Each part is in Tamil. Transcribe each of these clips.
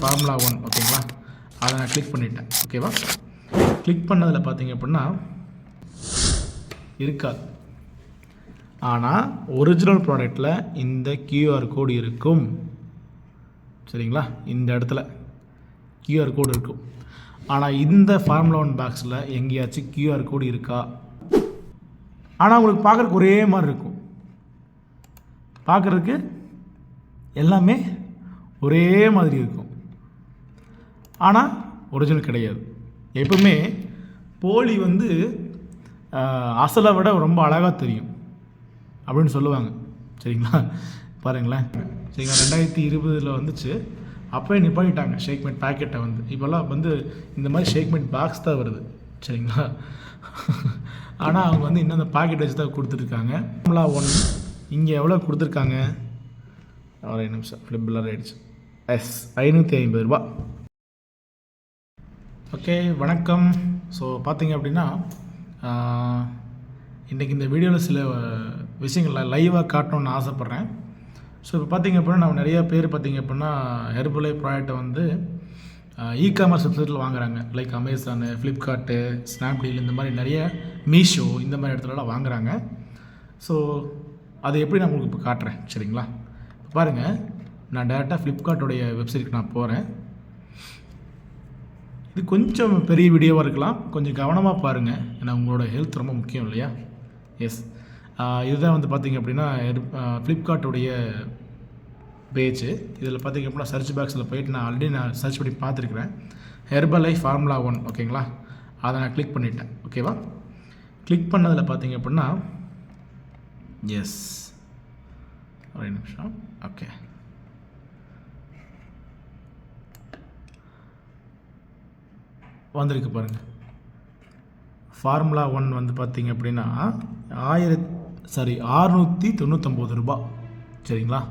ஃபார்முலா 1 ஓகேங்களா. அதை நான் கிளிக் பண்ணிட்டேன். ஓகேவா, கிளிக் பண்ணதில் பார்த்தீங்க அப்படின்னா இருக்காது. ஆனால் ஒரிஜினல் ப்ராடக்டில் இந்த QR கோடு இருக்கும். சரிங்களா, இந்த இடத்துல QR கோடு இருக்கும். ஆனால் இந்த ஃபார்முலா 1 பாக்ஸில் எங்கேயாச்சும் QR கோடு இருக்கா? ஆனால் உங்களுக்கு பார்க்குறதுக்கு ஒரே மாதிரி இருக்கும். பார்க்குறதுக்கு எல்லாமே ஒரே மாதிரி இருக்கும். ஆனால் ஒரிஜினல் கிடையாது. எப்பவுமே போலி வந்து அசலை விட ரொம்ப அழகாக தெரியும் அப்படின்னு சொல்லுவாங்க. சரிங்களா, பாருங்களேன். சரிங்களா, 2020 வந்துச்சு. அப்போயே நிப்பாட்டிட்டாங்க ஷேக்மெண்ட் பேக்கெட்டை வந்து. இப்போல்லாம் வந்து இந்த மாதிரி ஷேக்மெண்ட் பாக்ஸ் தான் வருது. சரிங்களா, ஆனால் அவங்க வந்து இன்னும் அந்த பாக்கெட் வச்சு தான் கொடுத்துருக்காங்க. ஃபார்முலா 1 இங்கே எவ்வளோ கொடுத்துருக்காங்க? ஒரு நிமிஷம், ஃப்ளிப்பில் ஆகிடுச்சு. எஸ், 550 ரூபா. ஓகே, வணக்கம். ஸோ பார்த்தீங்க அப்படின்னா இன்றைக்கி இந்த வீடியோவில் சில விஷயங்கள் லைவாக காட்டணுன்னு ஆசைப்பட்றேன். ஸோ இப்போ பார்த்தீங்க அப்படின்னா நம்ம நிறைய பேர் பார்த்தீங்க அப்படின்னா ஹெர்பலைஃப் ப்ராடக்ட்டை வந்து இ-காமர்ஸ் வெப்சைட்டில் வாங்குறாங்க. லைக் அமேசானு, ஃப்ளிப்கார்ட்டு, ஸ்னாப்டீல், இந்த மாதிரி நிறைய மீஷோ, இந்த மாதிரி இடத்துலலாம் வாங்குறாங்க. ஸோ அது எப்படி நான் உங்களுக்கு இப்போ காட்டுறேன். சரிங்களா, இப்போ பாருங்கள். நான் டேரெக்டாக ஃப்ளிப்கார்ட்டோடைய வெப்சைட்டுக்கு நான் போகிறேன். இது கொஞ்சம் பெரிய வீடியோவாக இருக்கலாம், கொஞ்சம் கவனமாக பாருங்கள். ஏன்னா உங்களோட ஹெல்த் ரொம்ப முக்கியம் இல்லையா. எஸ், இதுதான் வந்து பார்த்திங்க அப்படின்னா ஃப்ளிப்கார்ட்டுடைய பேஜ். இதில் பார்த்திங்க அப்படின்னா சர்ச் பாக்ஸில் போயிட்டு நான் ஆல்ரெடி சர்ச் பண்ணி பார்த்துருக்குறேன். ஹெர்பலைஃப் ஃபார்முலா 1 ஓகேங்களா. அதை நான் கிளிக் பண்ணிட்டேன். ஓகேவா, கிளிக் பண்ணதில் பார்த்திங்க அப்படின்னா எஸ், ஒரு நிமிஷம். ஓகே, வந்திருக்கு பாருங்கள். ஃபார்முலா 1 வந்து பார்த்திங்க அப்படின்னா 699 ரூபா. சரிங்களா,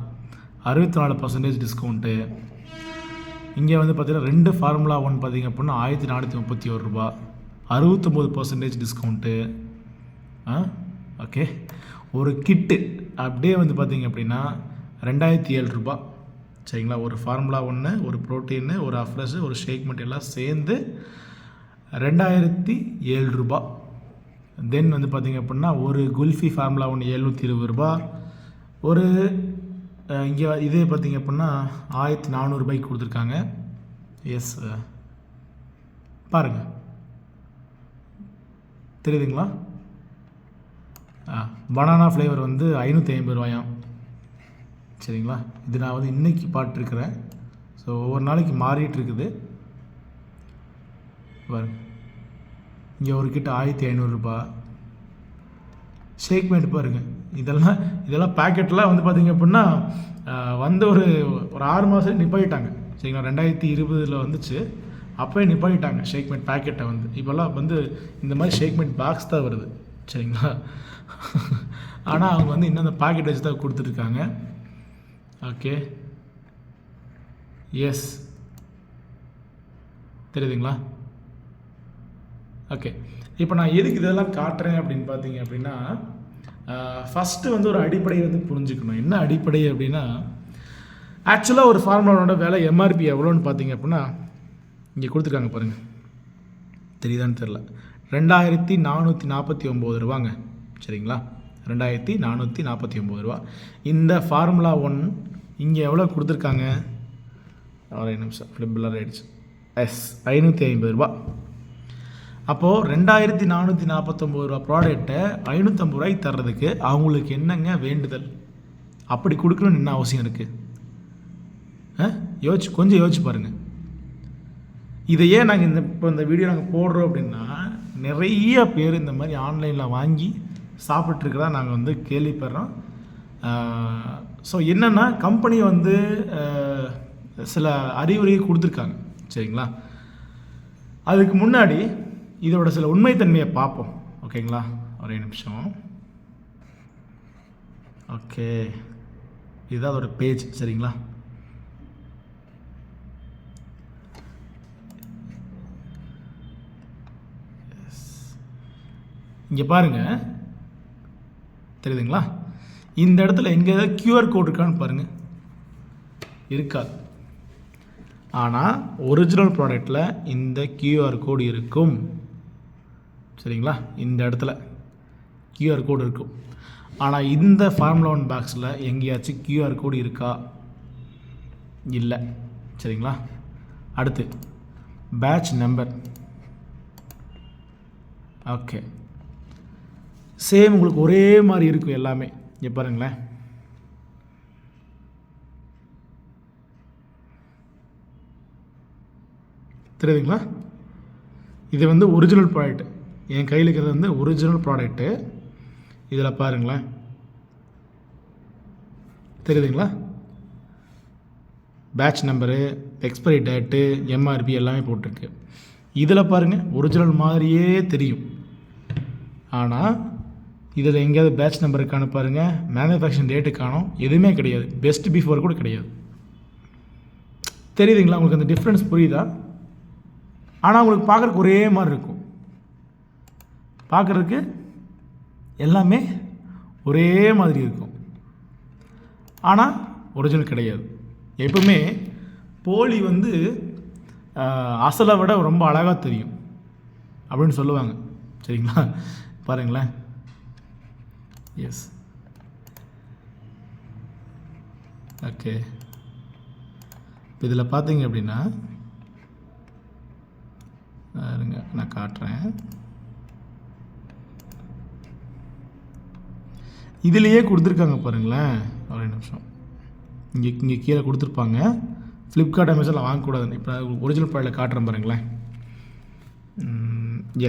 64% டிஸ்கவுண்ட்டு. இங்கே வந்து பார்த்திங்கன்னா 2 ஃபார்முலா 1 பார்த்திங்க அப்படின்னா 1431 ரூபா, 69% டிஸ்கவுண்ட்டு. ஓகே, ஒரு கிட்டு அப்படியே வந்து பார்த்திங்க அப்படின்னா 2007 ரூபா. சரிங்களா, ஒரு ஃபார்முலா 1, ஒரு ப்ரோட்டீனு, ஒரு அஃப்ரெஷ், ஒரு ஷேக்மெண்ட் எல்லாம் சேர்ந்து 2007 ரூபா. தென் வந்து பார்த்திங்க அப்படின்னா ஒரு குல்ஃபி ஃபார்முலா 1 720 ரூபா. ஒரு இங்கே இதே பார்த்திங்க அப்படின்னா 1400 ரூபாய்க்கு கொடுத்துருக்காங்க. எஸ், பாருங்கள், தெரியுதுங்களா. பனானா ஃப்ளேவர் வந்து 550 ரூபாயாம். சரிங்களா, இது நான் வந்து இன்றைக்கி பாட்டுருக்கிறேன். ஸோ ஒவ்வொரு நாளைக்கு மாறிட்டு இருக்குது. பாருங்க, இங்கே ஒரு கிட்ட 1500 ரூபா. ஷேக்மெண்ட் பாருங்கள். இதெல்லாம் பேக்கெட்லாம் வந்து பார்த்திங்க அப்படின்னா வந்து ஒரு 6 மாதம் நிப்பாட்டிட்டாங்க. சரிங்களா, 2020 வந்துச்சு. அப்போயே நிப்பாட்டிட்டாங்க ஷேக்மெண்ட் பேக்கெட்டை வந்து. இப்போல்லாம் வந்து இந்த மாதிரி ஷேக்மெண்ட் பாக்ஸ் தான் வருது. சரிங்களா, ஆனால் அவங்க வந்து இன்னும் அந்த பாக்கெட் வச்சு தான் கொடுத்துருக்காங்க. ஓகே, எஸ், தெரியுதுங்களா. ஓகே, இப்போ நான் எதுக்கு இதெல்லாம் காட்டுறேன் அப்படின்னு பார்த்தீங்க அப்படின்னா ஃபஸ்ட்டு வந்து ஒரு அடிப்படையை வந்து புரிஞ்சுக்கணும். என்ன அடிப்படை அப்படின்னா, ஆக்சுவலாக ஒரு ஃபார்முலாவோட விலை MRP எவ்வளோன்னு பார்த்தீங்க அப்படின்னா இங்கே கொடுத்துருக்காங்க பாருங்கள். தெரியுதான்னு தெரில, 2449 ரூபாங்க. சரிங்களா, 2449 ரூபா. இந்த ஃபார்முலா 1 இங்கே எவ்வளோ கொடுத்துருக்காங்க? ஒரு நிமிஷம், ஃப்ளிப்பில் ஆகிடுச்சு. எஸ், 550 ரூபா. அப்போது 2449 ரூபா ப்ராடக்டை 550 ரூபாய்க்கு தர்றதுக்கு அவங்களுக்கு என்னங்க வேண்டுதல்? அப்படி கொடுக்கணும்னு என்ன அவசியம் இருக்குது? கொஞ்சம் யோசிச்சு பாருங்கள். இதையே நாங்கள் இப்போ இந்த வீடியோ நாங்கள் போடுறோம் அப்படின்னா நிறைய பேர் இந்த மாதிரி ஆன்லைனில் வாங்கி சாப்பிட்ருக்கிறதா நாங்கள் வந்து கேள்விப்படுறோம். ஸோ என்னென்னா, கம்பெனி வந்து சில அறிவுரையை கொடுத்துருக்காங்க. சரிங்களா, அதுக்கு முன்னாடி இதோட சில உண்மைத்தன்மையை பார்ப்போம். ஓகேங்களா, ஒரே நிமிஷம். ஓகே, இதுதான் அதோட பேஜ். சரிங்களா, இங்கே பாருங்கள், தெரியுதுங்களா. இந்த இடத்துல எங்கே ஏதாவது QR கோட் இருக்கான்னு பாருங்கள். இருக்காது. ஆனால் ஒரிஜினல் ப்ராடக்டில் இந்த QR கோடு இருக்கும். சரிங்களா? இந்த இடத்துல QR கோடு இருக்கும். ஆனால் இந்த ஃபார்முலா 1 பாக்ஸில் எங்கேயாச்சும் QR கோடு இருக்கா? இல்லை. சரிங்களா? அடுத்து பேட்ச் நம்பர். ஓகே, சேம் உங்களுக்கு ஒரே மாதிரி இருக்கும் எல்லாமே. இங்கே பாருங்களேன், தெரியுதுங்களா? இது வந்து ஒரிஜினல் ப்ராடக்ட். என் கையில் இருக்கிறது வந்து ஒரிஜினல் ப்ராடக்ட்டு. இதில் பாருங்களேன், தெரியுதுங்களா? Batch number, expiry date, MRP எல்லாமே போட்டிருக்கு. இதில் பாருங்கள், ஒரிஜினல் மாதிரியே தெரியும். ஆனால் இதில் எங்கேயாவது பேட்ச் நம்பருக்கான பாருங்கள், மேனுஃபேக்சரிங் டேட்டு காணும், எதுவுமே கிடையாது. பெஸ்ட் பிஃபோர் கூட கிடையாது. தெரியுதுங்களா? உங்களுக்கு அந்த டிஃப்ரென்ஸ் புரியுதா? ஆனால் உங்களுக்கு பார்க்குறதுக்கு ஒரே மாதிரி இருக்கும். பார்க்குறதுக்கு எல்லாமே ஒரே மாதிரி இருக்கும். ஆனால் ஒரிஜினல் கிடையாது. எப்பவுமே போலி வந்து அசலை விட ரொம்ப அழகாக தெரியும் அப்படின்னு சொல்லுவாங்க. சரிங்களா? பாருங்களேன். Yes, okay. இப்போ இதில் பார்த்தீங்க அப்படின்னா இருங்க, நான் காட்டுறேன். இதுலேயே கொடுத்துருக்காங்க பாருங்களேன். ஒரு நிமிஷம், இங்கே கீழே கொடுத்துருப்பாங்க. ஃப்ளிப்கார்ட், அமேசானில் வாங்கக்கூடாதுன்னு. இப்போ ஒரிஜினல் ப்ராடக்ட்டில் காட்டுறேன் பாருங்களேன்.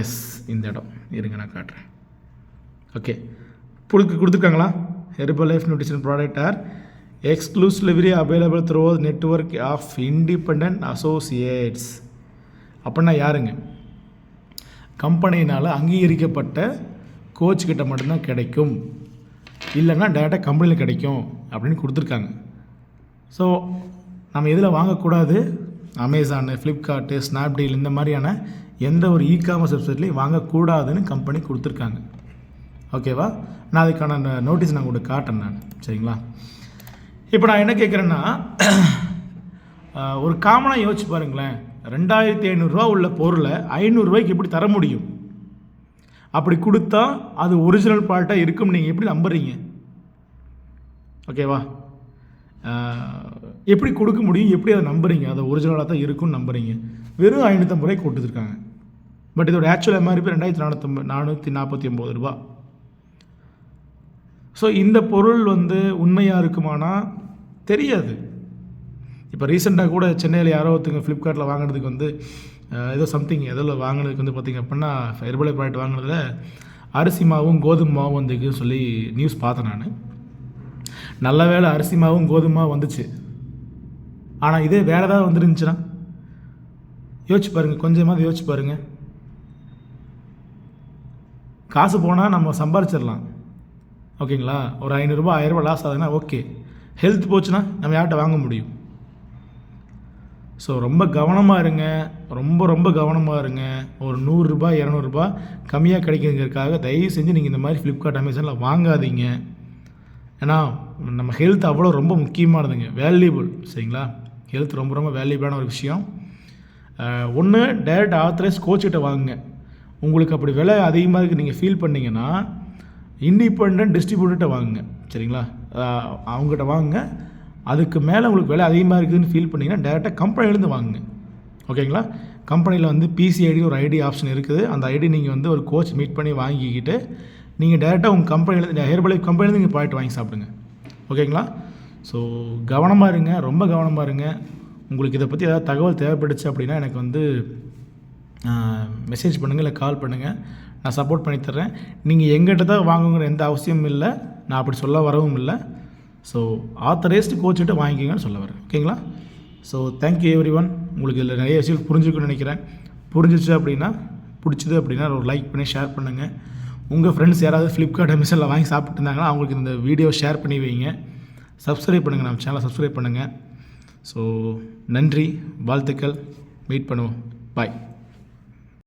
எஸ், இந்த இடம் இருங்க, நான் காட்டுறேன். ஓகே, கொடுத்துருக்காங்களா? Herbalife nutrition product are exclusively available through network of independent associates. அப்படின்னா யாருங்க? கம்பெனினால் அங்கீகரிக்கப்பட்ட கோச்சுக்கிட்ட மட்டும்தான் கிடைக்கும், இல்லைன்னா டேரெக்டாக கம்பெனியில் கிடைக்கும் அப்படின்னு கொடுத்துருக்காங்க. ஸோ நம்ம எதில் வாங்கக்கூடாது? அமேசானு, ஃப்ளிப்கார்ட்டு, ஸ்னாப்டீல் இந்த மாதிரியான எந்த ஒரு இ-காமர்ஸ் வெப்சைட்லேயும் வாங்கக்கூடாதுன்னு கம்பெனி கொடுத்துருக்காங்க. ஓகேவா? நான் அதுக்கான நோட்டீஸ் நான் உங்களுக்கு காட்டுறேன் நான். சரிங்களா? இப்போ நான் என்ன கேட்குறேன்னா, ஒரு காமனாக யோசிச்சு பாருங்களேன். 2500 உள்ள பொருளை 500 ரூபாய்க்கு எப்படி தர முடியும்? அப்படி கொடுத்தா அது ஒரிஜினல் ப்ராடக்டாக இருக்கும்னு நீங்கள் எப்படி நம்புறீங்க? ஓகேவா? எப்படி கொடுக்க முடியும்? எப்படி அதை நம்புறீங்க? அதை ஒரிஜினலாக தான் இருக்கும்னு நம்புறீங்க? வெறும் 550 ரூபாய்க்கு கொடுத்துருக்காங்க. பட் இதோட ஆக்சுவல் MRP 2449 ரூபா. ஸோ இந்த பொருள் வந்து உண்மையாக இருக்குமானா தெரியாது. இப்போ ரீசெண்டாக கூட சென்னையில் யாரோ ஒருத்தங்க ஃப்ளிப்கார்ட்டில் வாங்கினதுக்கு வந்து ஏதோ சம்திங் எதில் வாங்கினதுக்கு வந்து பார்த்திங்க அப்படின்னா ஹெர்பல் ப்ராடக்ட் வாங்கினதில் அரிசி மாவும் கோதுமை மாவும் வந்துக்குன்னு சொல்லி நியூஸ் பார்த்தேன் நான். நல்ல வேளை அரிசி மாவும் கோதுமை மாவும் வந்துச்சு. ஆனால் இதே வேறு ஏதாவது வந்துருந்துச்சுன்னா யோசிச்சு பாருங்கள், கொஞ்சமாவது யோசிச்சு பாருங்கள். காசு போனால் நம்ம சம்பாரிச்சிடலாம், ஓகேங்களா? ஒரு 500 ரூபா 1000 ரூபா லாஸ் ஆகுதுன்னா ஓகே. ஹெல்த் போச்சுன்னா நம்ம யார்கிட்ட வாங்க முடியும்? ஸோ ரொம்ப கவனமாக இருங்க, ரொம்ப ரொம்ப கவனமாக இருங்க. ஒரு 100 ரூபாய் 200 ரூபா கம்மியாக கிடைக்குங்கிறதுக்காக தயவு செஞ்சு நீங்கள் இந்த மாதிரி ஃப்ளிப்கார்ட், அமேசானில் வாங்காதீங்க. ஏன்னா நம்ம ஹெல்த் அவ்வளோ ரொம்ப முக்கியமானதுங்க, வேல்யூபிள். சரிங்களா? ஹெல்த் ரொம்ப ரொம்ப வேல்யூபிளான ஒரு விஷயம். ஒன்று டைரக்ட் ஆத்தரைஸ் கோச்சிட்ட வாங்குங்க. உங்களுக்கு அப்படி விலை அதிகமாக இருக்குது நீங்கள் ஃபீல் பண்ணிங்கன்னா இண்டிபெண்ட் டிஸ்ட்ரிபியூட்டர்கிட்ட வாங்குங்க. சரிங்களா? அவங்ககிட்ட வாங்குங்க. அதுக்கு மேலே உங்களுக்கு விலை அதிகமாக இருக்குதுன்னு ஃபீல் பண்ணிங்கன்னா டேரெக்டாக கம்பெனிலேருந்து வாங்குங்க. ஓகேங்களா? கம்பெனியில் வந்து PCID ஒரு ஐடி ஆப்ஷன் இருக்குது. அந்த ஐடி நீங்கள் வந்து ஒரு கோச் மீட் பண்ணி வாங்கிக்கிட்டு நீங்கள் டேரெக்டாக உங்கள் கம்பெனிலேருந்து ஹெர்பல் லைஃப் கம்பெனிலேருந்து நீங்கள் ப்ராடக்ட் வாங்கி சாப்பிடுங்க. ஓகேங்களா? ஸோ கவனமாக இருங்க, ரொம்ப கவனமாக இருங்க. உங்களுக்கு இதை பற்றி ஏதாவது தகவல் தேவைப்பட்டுச்சு அப்படின்னா எனக்கு வந்து மெசேஜ் பண்ணுங்கள், இல்லை கால் பண்ணுங்கள். நான் சப்போர்ட் பண்ணித்தர்றேன். நீங்கள் எங்கிட்ட தான் வாங்குங்கிற எந்த அவசியமும் இல்லை, நான் அப்படி சொல்ல வரவும் இல்லை. ஸோ ஆத்தரைஸ்டு கோச்சிட்டு வாங்கிக்கோங்கன்னு சொல்ல வரேன். ஓகேங்களா? So thank you every one. உங்களுக்கு இதில் நிறைய விஷயம் புரிஞ்சுக்கணும்னு நினைக்கிறேன். புரிஞ்சிச்சு அப்படின்னா, பிடிச்சிது அப்படின்னா ஒரு லைக் பண்ணி ஷேர் பண்ணுங்கள். உங்கள் ஃப்ரெண்ட்ஸ் யாராவது ஃப்ளிப்கார்ட், அமேசானில் வாங்கி சாப்பிட்டு இருந்தாங்கன்னா அவங்களுக்கு இந்த வீடியோ ஷேர் பண்ணி வைங்க. சப்ஸ்கிரைப் பண்ணுங்கள், நம்ம சேனலை சப்ஸ்கிரைப் பண்ணுங்கள். ஸோ நன்றி, வாழ்த்துக்கள். மீட் பண்ணுவோம். பாய்.